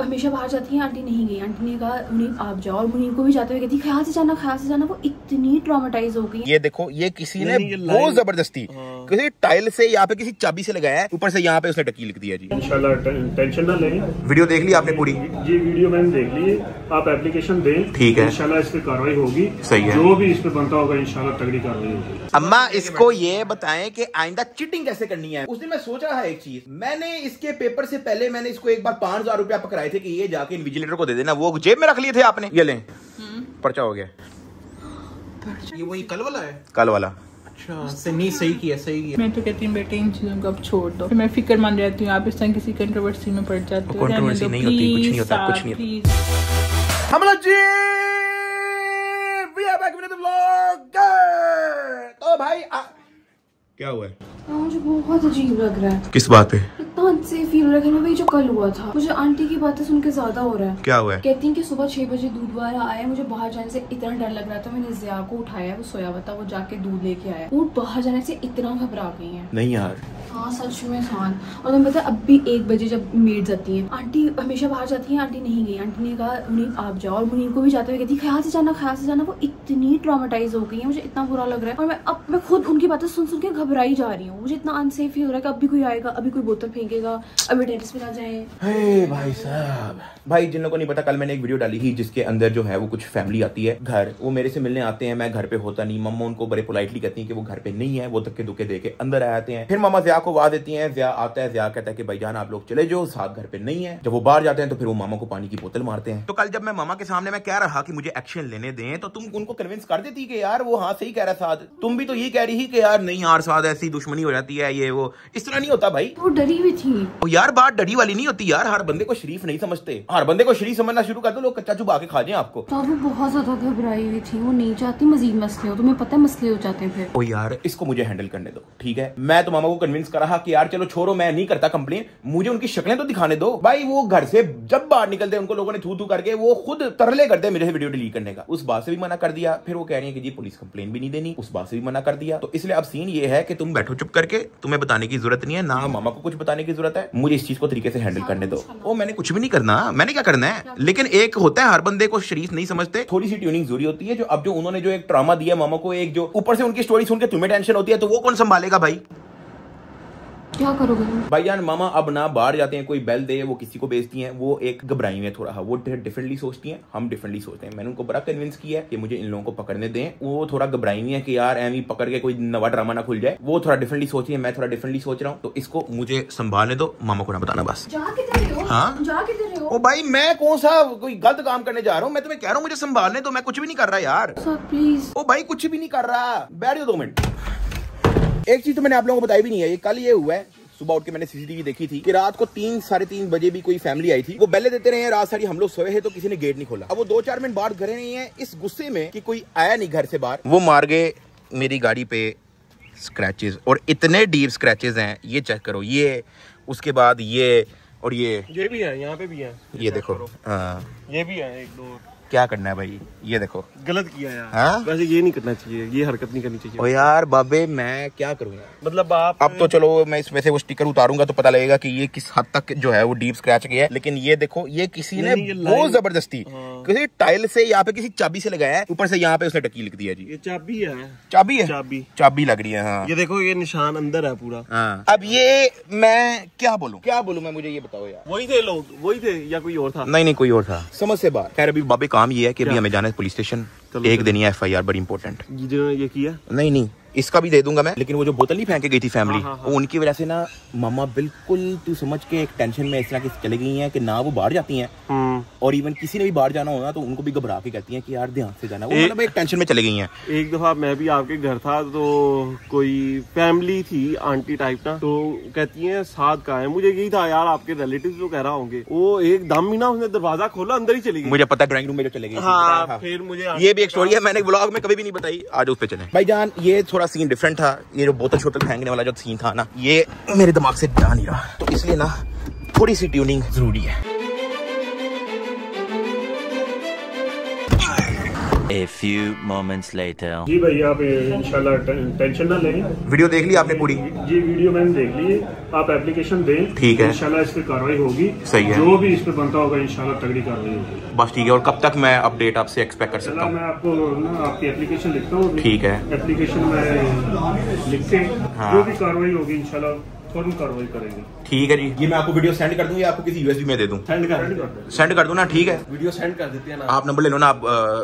हमेशा बाहर जाती है, आंटी नहीं गई। आंटी ने कहा मुनीब आप जाओ, और मुनीब को भी जाते हुए कहती ख्याल से जाना, ख्याल से जाना। वो इतनी ट्रॉमेटाइज हो गई। ये देखो, ये किसी ने बहुत जबरदस्ती किसी टाइल से यहाँ पे किसी चाबी से लगाया है, ऊपर से यहाँ पे उसने टकी लिख दिया जी। इंशाल्लाह टेंशन ना लें। वीडियो देख ली आपने पूरी? जी वीडियो मैंने देख ली। आप एप्लीकेशन दें, ठीक है, इंशाल्लाह इस पे कार्रवाई होगी। सही है, जो भी इस पे बनता होगा इंशाल्लाह तगड़ी कार्रवाई होगी। अम्मा इसको ये बताएं कि आइंदा चीटिंग कैसे करनी है। उस दिन मैं सोच रहा है एक चीज, मैंने इसके पेपर से पहले मैंने इसको एक बार 5000 रुपया पकड़ाए थे कि ये जाके इन्विजिलेटर को दे देना, वो जेब में रख लिए थे आपने। ये लें, पर्चा हो गया। ये वही कल वाला है? कल वाला। अच्छा, नहीं सही किया, सही किया। मैं तो कहती हूँ बेटे इन चीजों को अब छोड़ दो, मैं फिक्रमंद रहती हूँ। आप इस तरह किसी कंट्रोवर्सी में पड़ जाते हो। कंट्रोवर्सी नहीं होती, कुछ नहीं होता, कुछ नहीं होता। हम लोग जी we are back with the vlog। तो भाई क्या हुआ है? मुझे बहुत अजीब लग रहा है। किस बात पे? इतना अनसेफ फील हो रहा है ना भाई, जो कल हुआ था। मुझे आंटी की बातें सुन के ज्यादा हो रहा है। क्या हुआ है? कहती हैं कि सुबह 6 बजे दूध वाला आया, मुझे बाहर जाने से इतना डर लग रहा था, मैंने जिया को उठाया, वो सोया हुआ था, वो जाके दूध लेके आया। वो बाहर जाने से इतना घबरा गई है। नहीं यार, हाँ सच में खान। और तुम्हें पता है अब भी 1 बजे जब मेड जाती है, आंटी हमेशा बाहर जाती है, आंटी नहीं गई। आंटी ने कहा मुनीब आप जाओ, और मुनीब को भी जाते हुए कहती ख्याल से जाना, ख्याल से जाना। वो इतनी ट्रॉमेटाइज हो गई है, मुझे इतना बुरा लग रहा है। और मैं खुद उनकी बातें सुन सुन के घबराई जा रही हूँ। मुझे इतना अनसेफ फील हो रहा है कि अभी कोई आएगा, अभी कोई बोतल फेंकेगा, अभी टेरेस पे ना जाए। हे भाई साहब, भाई जिन लोगों को नहीं पता, कल मैंने एक वीडियो डाली थी जिसके अंदर जो है वो कुछ फैमिली आती है घर, वो मेरे से मिलने आते हैं, मैं घर पे होता नहीं। मम्मा उनको बड़े पोलाइटली कहती है कि वो घर पे नहीं है, वो धक्के धुक्के दे के अंदर आ जाते हैं। फिर मम्मा ज़िया को आवाज देती है, ज़िया आता है, ज़िया कहता है कि भाईजान आप लोग चले जाओ, साथ घर पे नहीं है। जब वो बाहर जाते हैं तो फिर वो मामा को पानी की बोतल मारते हैं। तो कल जब मैं मामा के सामने मैं कह रहा कि मुझे एक्शन लेने दें, तो तुम उनको कन्विंस कर देती कि यार वो हाँ सही कह रहा साथ। तुम भी तो ये कह रही थी कि यार नहीं यार साथ ऐसी दुश्मनी हो जाती है, ये वो इस तरह नहीं होता भाई। वो डरी हुई थी। ओ यार बात डरी वाली नहीं होती यार, हर बंदे को शरीफ नहीं समझते। हर बंदे को शरीफ समझना शुरू कर दो, लोग कच्चा चुबा के खा जाए आपको। तो वो बहुत ज्यादा घबराई हुई थी, वो नहीं चाहती मजीद मसले हो। तुम्हें पता है मसले हो जाते हैं फिर। ओ यार इसको मुझे हैंडल करने दो, ठीक है। मैं तो मामा को कन्विंस कर रहा कि यार चलो छोड़ो, मैं नहीं करता कंप्लेन, मुझे उनकी शक्लें तो दिखाने दो। भाई वो घर से जब बाहर निकलते उनको लोगों ने थू थू करके वो खुद तरले करते मेरे से वीडियो डिलीट करने का। उस बात से भी मना कर दिया। फिर वो कह रही है कि जी पुलिस कंप्लेन भी नहीं देनी, उस बात से भी मना कर दिया। तो इसलिए अब सीन ये है कि तुम बैठो चुप करके, तुम्हें बताने की जरूरत नहीं है, ना मामा को कुछ बताने की जरूरत है। मुझे इस चीज को तरीके से हैंडल करने दो। ओ मैंने कुछ भी नहीं करना, मैंने क्या करना है। लेकिन एक होता है हर बंदे को शरीफ नहीं समझते, थोड़ी सी ट्यूनिंग जरूरी होती है। जो अब जो उन्होंने जो एक ट्रॉमा दिया मामा को, एक जो ऊपर से उनकी स्टोरी सुन के तुम्हें टेंशन होती है, तो वो कौन संभालेगा भाई? क्या करोगे भाईजान? मामा अब ना बाहर जाते हैं, कोई बेल दे वो किसी को बेचती हैं, वो एक घबराई में थोड़ा, वो डिफरेंटली सोचती हैं, हम डिफरेंटली सोचते हैं। मैंने उनको बड़ा कन्विंस किया है कि मुझे इन लोगों को पकड़ने दें। वो थोड़ा घबराई में है कि यार एवी पकड़ के कोई नवा ड्रामा ना खुल जाए। वो थोड़ा डिफरेंटली सोची है, मैं थोड़ा डिफरेंटली सोच रहा हूँ। तो इसको मुझे संभालने दो, मामा को ना बताना बस। हाँ ओ भाई मैं कौन सा कोई गलत काम करने जा रहा हूँ? मैं तुम्हें कह रहा हूँ मुझे संभालने दो, मैं कुछ भी नहीं कर रहा यार। प्लीज ओ भाई कुछ भी नहीं कर रहा, बैठ जाओ 2 मिनट। एक चीज तो मैंने आप लोगों को बताई भी नहीं है, ये कल ये हुआ है। सुबह उठ के मैंने सीसीटीवी देखी थी कि रात को 3 साढ़े 3 बजे भी कोई फैमिली आई थी। वो बेले देते रहे हैं रात सारी, हम लोग सोए हैं तो किसी ने गेट नहीं खोला। अब वो 2-4 मिनट बाहर घरे नहीं है, इस गुस्से में कि कोई आया नहीं घर से बाहर, वो मार गए मेरी गाड़ी पे स्क्रैचेस, और इतने डीप स्क्रैचेस हैं, ये चेक करो। ये उसके बाद ये और ये भी है, यहाँ पे भी है, ये देखो। हाँ ये भी है 1-2। क्या करना है भाई? ये देखो गलत किया यार। हाँ? वैसे ये नहीं करना चाहिए, ये हरकत नहीं करनी चाहिए। ओ यार बाबे मैं क्या करूँ यार? मतलब आप अब तो चलो मैं इसमें से वो स्टिकर उतारूंगा तो पता लगेगा कि ये किस हद तक जो है वो डीप स्क्रैच गया है। लेकिन ये देखो, ये किसी ने बहुत जबरदस्ती किसी टाइल से यहाँ पे किसी चाबी से लगाया है, ऊपर से यहाँ पे उसने टकी लिख दिया जी। ये चाबी है, चाबी है, चाबी लग रही है। हाँ ये देखो, ये निशान अंदर है पूरा। हाँ अब ये मैं क्या बोलूं मैं, मुझे ये बताओ यार। वही थे लोग, वही थे या कोई और था? नहीं कोई और था, समझ से बाहर। खैर अभी बाबे काम ये है कि अभी हमें जाना है पुलिस स्टेशन, एक दिन ही FIR बड़ी इंपॉर्टेंट। जिन्होंने ये किया नहीं इसका भी दे दूंगा मैं। लेकिन वो जो बोतल नहीं फेंक के गई थी फैमिली, वो उनकी वजह से ना मामा बिल्कुल तू समझ के एक टेंशन में इस तरह की चली गई हैं कि ना वो बाहर जाती हैं, और इवन किसी ने भी बाहर जाना होना तो उनको भी घबरा के कहती हैं कि यार ध्यान से जाना। वो मतलब एक टेंशन में चली गई हैं। एक दफा मैं भी आपके घर था तो कोई फैमिली थी आंटी टाइप ना, तो कहती है साथ का है। मुझे यही था यार आपके रिलेटिव जो कह रहा होंगे, वो एकदम ही ना उसने दरवाजा खोला, अंदर ही चली गई। मुझे पता ड्राइंग रूम में जो चले गई। हाँ, फिर मुझे ये भी एक स्टोरी है, मैंने ब्लॉग में कभी भी नहीं बताई, आज उस पे चले। भाईजान ये थोड़ा सीन डिफरेंट था, ये जो बोतल शोतल फेंकने वाला जो सीन था ना, ये मेरे दिमाग से जा नहीं रहा, तो इसलिए ना थोड़ी सी ट्यूनिंग जरूरी है। A few moments later. जी भाई आप इंशाल्लाह टेंशन ना लें। वीडियो देख ली आपने पूरी? जी वीडियो मैंने देख ली है। आप एप्लीकेशन दें, ठीक है, इंशाल्लाह इस पे कार्रवाई होगी। सही है, जो भी इस पे बनता होगा इंशाल्लाह तगड़ी कार्रवाई होगी। बस ठीक है। और कब तक मैं अपडेट आपसे एक्सपेक्ट कर सकता हूँ? मैं आपको ना आपकी एप्लीकेशन लिखता हूँ। ठीक है, एप्लीकेशन में लिख के जो भी कार्रवाई होगी इंशाल्लाह फौरन कार्रवाई करेंगे। ठीक है जी। ये मैं आपको वीडियो सेंड कर दूं या आपको किसी यूएसबी में दे दूं? सेंड कर दूं ना? ठीक है, वीडियो सेंड कर देते हैं ना। आप नंबर ले लो ना, आप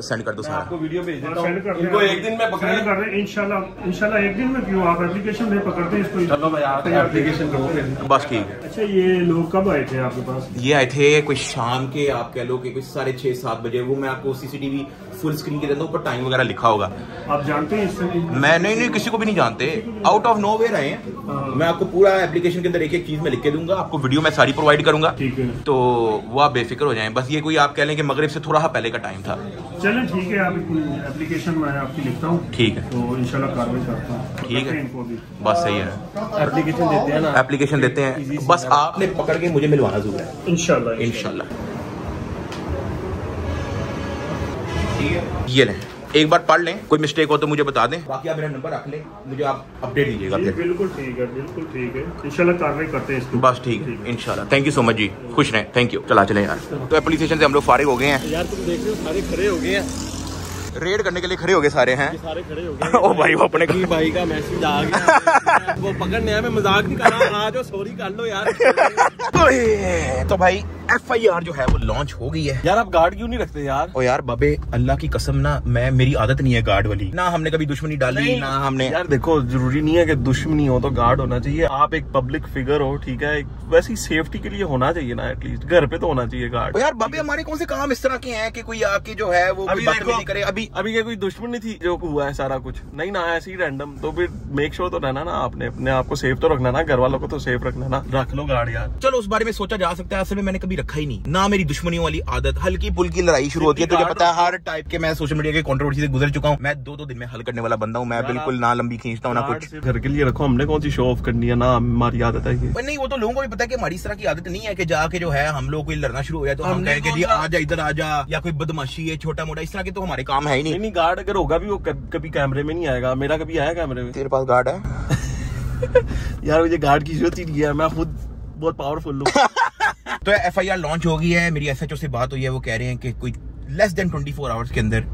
सेंड कर दो सारा। आपको वीडियो भेज देता सेंड कर हूं। इनको एक दिन में पकड़ कर रहे हैं इंशाल्लाह एक दिन में। क्यों आप एप्लीकेशन में पकड़ते हैं इसको? चलो भाई आप एप्लीकेशन करो फिर। बस ठीक है। अच्छा ये लोग कब आए थे आपके पास? ये आए थे कुछ शाम के, आप कह लो कि कुछ 6:30-7 बजे। वो मैं आपको सीसीटीवी फुल स्क्रीन के देता हूँ, ऊपर टाइम वगैरह लिखा होगा। आप जानते हैं इससे? मैं नहीं किसी को भी नहीं जानते, आउट ऑफ नो वेयर आए हैं। मैं आपको पूरा एप्लीकेशन के अंदर एक एक चीज में लिख के दूंगा, आपको वीडियो में सारी प्रोवाइड करूंगा। ठीक है, तो वो आप बेफिक्र हो जाएं। बस ये कोई आप कह लें कि मगरिब से थोड़ा पहले का टाइम था। चलें ठीक है, आप एप्लीकेशन मैं आपकी लिखता हूँ। ठीक है, तो इंशाल्लाह कार्रवाई करता हूँ। ठीक है, इनको भी बस सही है। एप्लीकेशन देते हैं ना, एप्लीकेशन देते हैं, बस आपने पकड़ के मुझे मिलवाना जरूर है इंशाल्लाह। ये लें, एक बार पढ़ लें, कोई मिस्टेक हो तो मुझे बता दें। बाकी आप मेरा नंबर रख लें, मुझे आप अपडेट दीजिएगा फिर। बिल्कुल ठीक है, बिल्कुल ठीक है। इंशाल्लाह कार्रवाई करते हैं इसको। बस ठीक है इंशाल्लाह। थैंक यू सो मच जी, खुश रहें। Thank you. चला चले यार। तो पुलिस स्टेशन से हम लोग फारिग हो गए हैं यार। तुम देख रहे हो सारे खड़े हो गए हैं, रेड करने के लिए खड़े हो गए सारे हैं। सारे खड़े हो गए। ओ भाई वो अपने की भाई का मैसेज आ गया। वो पकड़ने आया, मैं मजाक नहीं कर रहा। आ जाओ, सॉरी कर लो यार। तो भाई FIR जो है वो लॉन्च हो गई है। यार आप गार्ड क्यों नहीं रखते यार? ओ यार बाबे, अल्लाह की कसम ना, मेरी आदत नहीं है गार्ड वाली। ना हमने कभी दुश्मनी डाली, ना हमने। यार देखो, जरूरी नहीं है कि दुश्मनी हो तो गार्ड होना चाहिए। आप एक पब्लिक फिगर हो, ठीक है, वैसी सेफ्टी के लिए होना चाहिए ना, एटलीस्ट घर पे तो होना चाहिए गार्ड। यार बाबे, हमारे कौन से काम इस तरह के हैं कि कोई आके जो है वो बदतमीजी करे? अभी क्या कोई दुश्मनी थी जो हुआ है सारा कुछ? नहीं ना, ऐसे ही रैंडम। तो फिर मेक श्योर तो रहना ना, आपने अपने आप को सेफ तो रखना ना, घर वालों को तो सेफ रखना ना। रख लो गार्ड यार। चलो उस बारे में सोचा जा सकता है, असल में मैंने कभी रखा ही नहीं ना। मेरी दुश्मनियों वाली आदत, हल्की पुल्की लड़ाई शुरू होती है, तुझे पता है। हर टाइप के मैं सोशल मीडिया के कंट्रोवर्सी से गुजर चुका हूँ। मैं 2-2 दिन में हल करने वाला बंदा हूँ। मैं बिल्कुल ना लंबी खींचता हूँ ना कुछ। घर के लिए रखो, हमने कौन सी शो ऑफ करनी है ना, हमारी आदत है ये। नहीं, वो तो लोगों को भी पता है कि हमारी इस तरह की आदत नहीं है कि जाके जो है हम लोग कोई लड़ना शुरू हो जाए तो हम कहें कि जी आजा इधर आजा, या कोई बदमाशी है छोटा मोटा, इस तरह के तो हमारे काम है ही नहीं। नहीं, गार्ड अगर होगा भी वो कभी कैमरे में नहीं आएगा। मेरा कभी आया कैमरे में? तेरे पास गार्ड है? यार मुझे गार्ड की जरूरत ही नहीं है, मैं खुद बहुत पावरफुल हूँ। तो FIR लॉन्च हो गई है। मेरी SHO से बात हुई है, वो कह रहे हैं कि कोई लेस देन 24 आवर्स के अंदर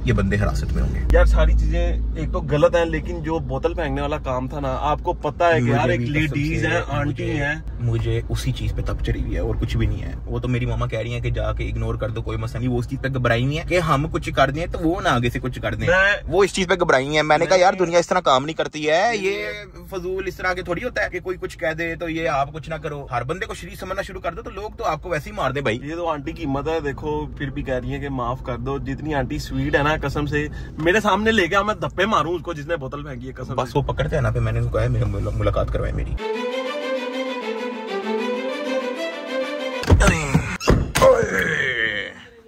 ये बंदे हिरासत में होंगे। यार सारी चीजें एक तो गलत है, लेकिन जो बोतल फेंकने वाला काम था ना, आपको पता है कि यार एक लेडीज है, आंटी है, मुझे उसी चीज पे तब चढ़ी हुई है और कुछ भी नहीं है। वो तो मेरी मामा कह रही है कि जाके इग्नोर कर दो, कोई मसला नहीं। वो उस चीज पे घबराई हुई है कि हम कुछ कर दें तो वो ना आगे से कुछ कर दें। वो इस चीज पे घबराई है। मैंने कहा यार दुनिया इस तरह काम नहीं करती है, ये फजूल इस तरह के थोड़ी होता है कि कोई कुछ कह दे तो ये आप कुछ ना करो। हर बंदे को शरीफ समझना शुरू कर दो तो लोग तो आपको वैसे ही मार दे भाई। ये तो आंटी की हिम्मत है, देखो फिर भी कह रही है कि माफ कर दो। जितनी आंटी स्वीट है ना, कसम से मेरे सामने ले गया, मैं धप्पे मारूं उसको जिसने बोतल फेंकी है, कसम। बस वो पकड़ते हैं ना, पे मैंने उनको कहा मेरी मुलाकात करवाए मेरी।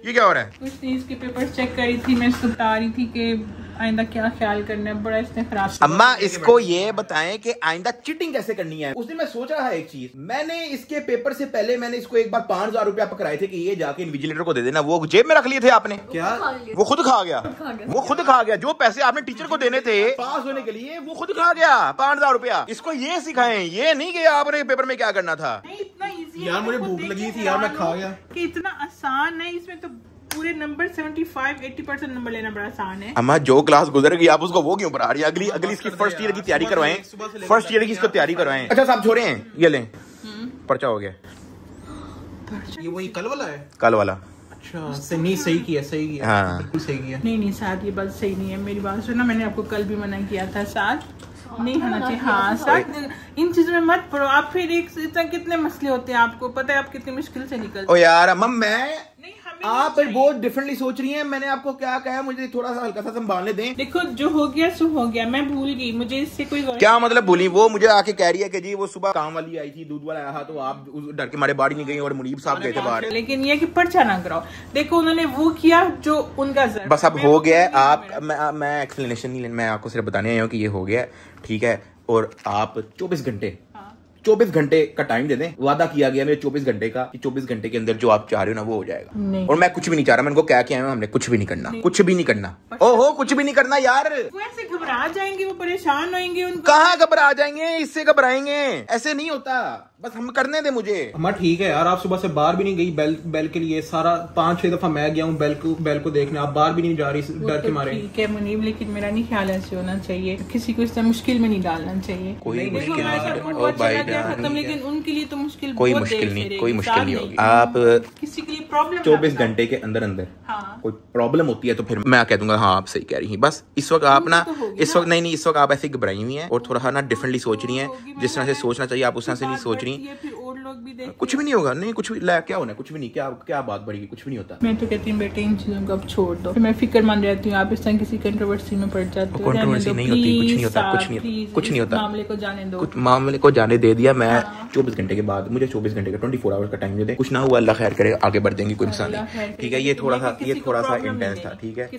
ये क्या हो रहा है? कुछ नहीं, इसके पेपर्स चेक करी थी मैं, इसको बता रही थी कि आइंदा क्या ख्याल करना है। बड़ा इसने खराब। अम्मा इसको ये बताएं कि आइंदा चीटिंग कैसे करनी है। उस दिन मैं सोच रहा है एक चीज, मैंने इसके पेपर से पहले मैंने इसको एक बार 5000 रुपया पकड़ाए थे कि ये जाके इन्विजिलेटर को दे देना। वो जेब में रख लिए थे आपने क्या? वो खुद खा गया। वो खुद खा गया। जो पैसे आपने टीचर को देने थे पास होने के लिए, वो खुद खा गया 5000 रुपया। इसको ये सिखाएं, ये नहीं कि आपने पेपर में क्या करना था। इतना इजी यार मुझे भूख लगी थी यार, मैं खा गया। कि इतना आसान है, इसमें तो पूरे नंबर 75-80% नंबर लेना बड़ा आसान है। अम्मा जो क्लास गुजर गई आप उसको वो क्यों पढ़ा रही है? अगली इसकी फर्स्ट ईयर की तैयारी करवाएं, फर्स्ट ईयर की इसको तैयारी करवाएं। अच्छा साहब छोड़े हैं, ये लें पर्चा हो गया। ये वही कल वाला है? कल वाला। अच्छा से नहीं, सही किया, सही किया। हाँ बिल्कुल सही किया। नहीं साथ ये बात सही नहीं है, मेरी बात सुना। मैंने आपको कल भी मना किया था, साथ नहीं होना चाहिए। हाँ साथ इन चीजों में मत पढ़ो आप। फिर एक इतना कितने मसले होते हैं, आपको पता है आप कितनी मुश्किल से निकलते। ओ यार अम्मा, मैं आप बहुत डिफरेंटली सोच रही हैं। मैंने आपको क्या कहा, मुझे थोड़ा सा हल्का सा संभालने दें। देखो जो हो गया सो हो गया, मैं भूल गई, मुझे इससे कोई क्या मतलब भूली? वो मुझे आके कह रही है कि जी वो सुबह काम वाली आई थी, दूध वाला आया था, तो आप डर के मारे बाहर नहीं गई और मुनीब साहब गए थे बाहर। लेकिन ये कि पर्चा ना कराओ। देखो उन्होंने वो किया जो उनका जरूर। बस अब हो गया है। आप मैं एक्सप्लेनेशन नहीं लेना, मैं आपको सिर्फ बताने आया हूँ कि ये हो गया, ठीक है। और आप 24 घंटे 24 घंटे का टाइम दे दें, वादा किया गया मेरे 24 घंटे का कि 24 घंटे के अंदर जो आप चाह रहे हो ना वो हो जाएगा। नहीं। और मैं कुछ भी नहीं चाह रहा, मैंने उनको क्या किया है, हमने कुछ भी नहीं करना, कुछ भी नहीं करना। ओहो कुछ भी नहीं करना यार, वो ऐसे घबरा जाएंगे, वो परेशान होंगे, उनको कहाँ घबरा जाएंगे, इससे घबराएंगे, ऐसे नहीं होता, बस हम करने दे मुझे। अम्मा ठीक है यार, आप सुबह से बाहर भी नहीं गई बेल के लिए, सारा 5-6 दफा मैं गया हूँ बेल को देखने, आप बाहर भी नहीं जा रही डर के मारे। ठीक है मुनीब, लेकिन मेरा नहीं ख्याल ऐसे होना चाहिए, किसी को इस तरह मुश्किल में नहीं डालना चाहिए। कोई मुश्किल खत्म, लेकिन उनके लिए तो मुश्किल, कोई मुश्किल नहीं, कोई मुश्किल नहीं होगी। आप किसी के लिए प्रॉब्लम 24 घंटे के अंदर अंदर कोई प्रॉब्लम होती है तो फिर मैं कह दूंगा हाँ आप सही कह रही हैं। बस इस वक्त आप ना इस वक्त नहीं, इस वक्त आप ऐसे घबराई हुई हैं और थोड़ा ना डिफरेंटली सोच रही हैं, जिस तरह से सोचना चाहिए आप उस तरह से नहीं सोच रही। कुछ भी नहीं होगा, नहीं कुछ भी क्या होना है, कुछ भी नहीं, क्या बात बढ़ेगी, कुछ भी नहीं होता। मैं तो कहती हूँ बेटे इन चीजों को अब छोड़ दो, मैं फिक्रमंद रहती हूँ, आप इस तरह किसी कंट्रोवर्सी में पड़ जाते हो। कंट्रोवर्सी नहीं होती, कुछ नहीं होता, कुछ नहीं होता, मामले को जाने दो, कुछ मामले को जाने दे दिया। मैं 24 घंटे के बाद, मुझे 24 घंटे का 24 आवर्स का टाइम दे दे, कुछ ना हुआ अल्लाह खैर करे, आगे बढ़ देंगे, कोई इंसान नहीं। ठीक है, ये थोड़ा सा इंटेंस था। ठीक है,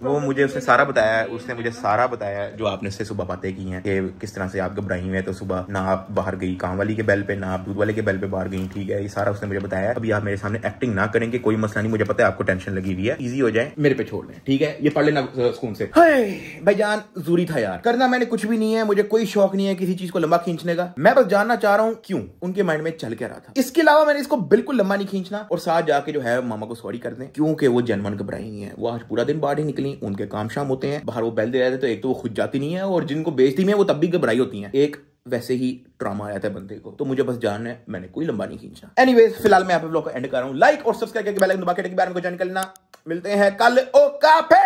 वो मुझे उसने सारा बताया, उसने मुझे सारा बताया जो आपने उससे सुबह बातें की हैं कि किस तरह से आप घबराई हुई हैं, तो सुबह ना आप बाहर गई काम वाली के बेल पे, ना आप दूध वाले के बेल पे बाहर गई। ठीक है, ये सारा उसने मुझे बताया। अभी आप मेरे सामने एक्टिंग ना करेंगे, कोई मसला नहीं, मुझे पता है आपको टेंशन लगी हुई है, इजी हो जाए, मेरे पे छोड़ दें। ठीक है, ये पढ़ लेना सुकून से। भाईजान जरूरी था यार, करना मैंने कुछ भी नहीं है, मुझे कोई शौक नहीं है किसी चीज को लंबा खींचने का, मैं बस जानना चाह रहा हूँ क्यों उनके माइंड में चल के रहा था। इसके अलावा मैंने इसको बिल्कुल लंबा नहीं खींचना, और साथ जाके जो है मामा को सॉरी कर दें, क्योंकि वो जनमन घबराई हुई है, वो आज पूरा दिन बाहर ही निकली, उनके काम शाम होते हैं, बाहर वो बैल दे रहे थे, तो एक तो वो खुद जाती नहीं है, और जिनको बेचती में वो तब भी घबराई होती है। एक वैसे ही ट्रॉमा आया था बंदे को, तो मुझे बस जानना है, मैंने कोई लंबा नहीं खींचना। एनीवेज फिलहाल मैं यहाँ पे ब्लॉग को एंड कर रहा हूँ। लाइक और सब्सक्राइब करके बेल आइकन दबा के टेक बार को ज्वाइन कर लेना। मिलते हैं कल। ओका पे।